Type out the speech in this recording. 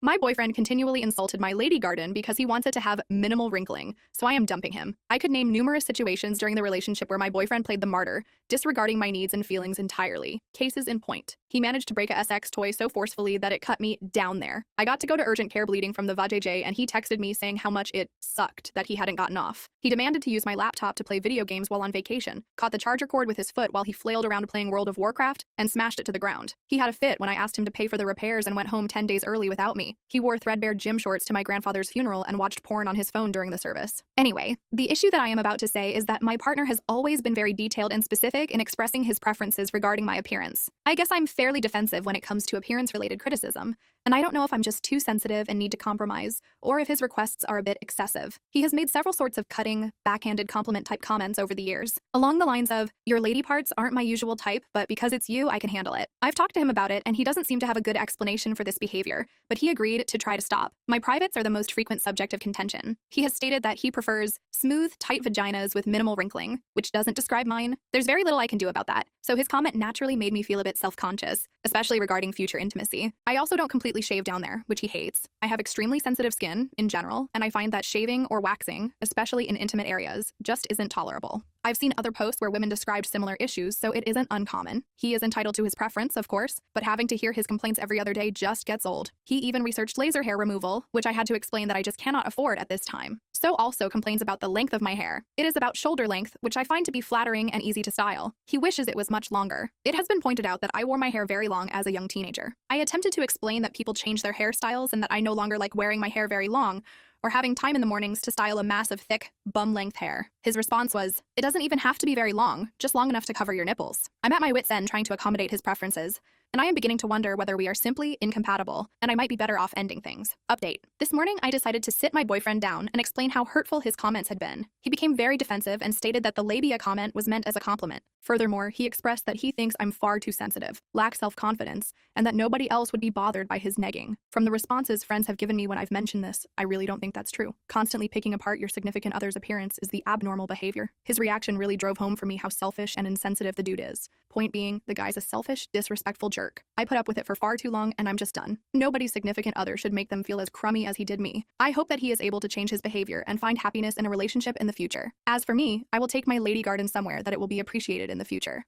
My boyfriend continually insulted my lady garden because he wants it to have minimal wrinkling, so I am dumping him. I could name numerous situations during the relationship where my boyfriend played the martyr, disregarding my needs and feelings entirely. Cases in point. He managed to break a SX toy so forcefully that it cut me down there. I got to go to urgent care bleeding from the vajayjay, and he texted me saying how much it sucked that he hadn't gotten off. He demanded to use my laptop to play video games while on vacation, caught the charger cord with his foot while he flailed around playing World of Warcraft, and smashed it to the ground. He had a fit when I asked him to pay for the repairs and went home 10 days early without me. He wore threadbare gym shorts to my grandfather's funeral and watched porn on his phone during the service. Anyway, the issue that I am about to say is that my partner has always been very detailed and specific in expressing his preferences regarding my appearance. I guess I'm fairly defensive when it comes to appearance-related criticism, and I don't know if I'm just too sensitive and need to compromise, or if his requests are a bit excessive. He has made several sorts of cutting, backhanded compliment-type comments over the years, along the lines of, "Your lady parts aren't my usual type, but because it's you, I can handle it." I've talked to him about it, and he doesn't seem to have a good explanation for this behavior, but he agreed to try to stop. My privates are the most frequent subject of contention. He has stated that he prefers smooth, tight vaginas with minimal wrinkling, which doesn't describe mine. There's very little I can do about that, so his comment naturally made me feel a bit self-conscious, especially regarding future intimacy. I also don't completely shave down there, which he hates. I have extremely sensitive skin, in general, and I find that shaving or waxing, especially in intimate areas, just isn't tolerable. I've seen other posts where women described similar issues, so it isn't uncommon. He is entitled to his preference, of course, but having to hear his complaints every other day just gets old. He even researched laser hair removal, which I had to explain that I just cannot afford at this time. So also complains about the length of my hair. It is about shoulder length, which I find to be flattering and easy to style. He wishes it was much longer. It has been pointed out that I wore my hair very long as a young teenager. I attempted to explain that people change their hairstyles and that I no longer like wearing my hair very long, or having time in the mornings to style a mass of thick, bum-length hair. His response was, "It doesn't even have to be very long, just long enough to cover your nipples." I'm at my wit's end trying to accommodate his preferences, and I am beginning to wonder whether we are simply incompatible, and I might be better off ending things. Update. This morning, I decided to sit my boyfriend down and explain how hurtful his comments had been. He became very defensive and stated that the labia comment was meant as a compliment. Furthermore, he expressed that he thinks I'm far too sensitive, lack self-confidence, and that nobody else would be bothered by his negging. From the responses friends have given me when I've mentioned this, I really don't think that's true. Constantly picking apart your significant other's appearance is the abnormal behavior. His reaction really drove home for me how selfish and insensitive the dude is. Point being, the guy's a selfish, disrespectful jerk. I put up with it for far too long, and I'm just done. Nobody's significant other should make them feel as crummy as he did me. I hope that he is able to change his behavior and find happiness in a relationship in the future. As for me, I will take my lady garden somewhere that it will be appreciated in the future.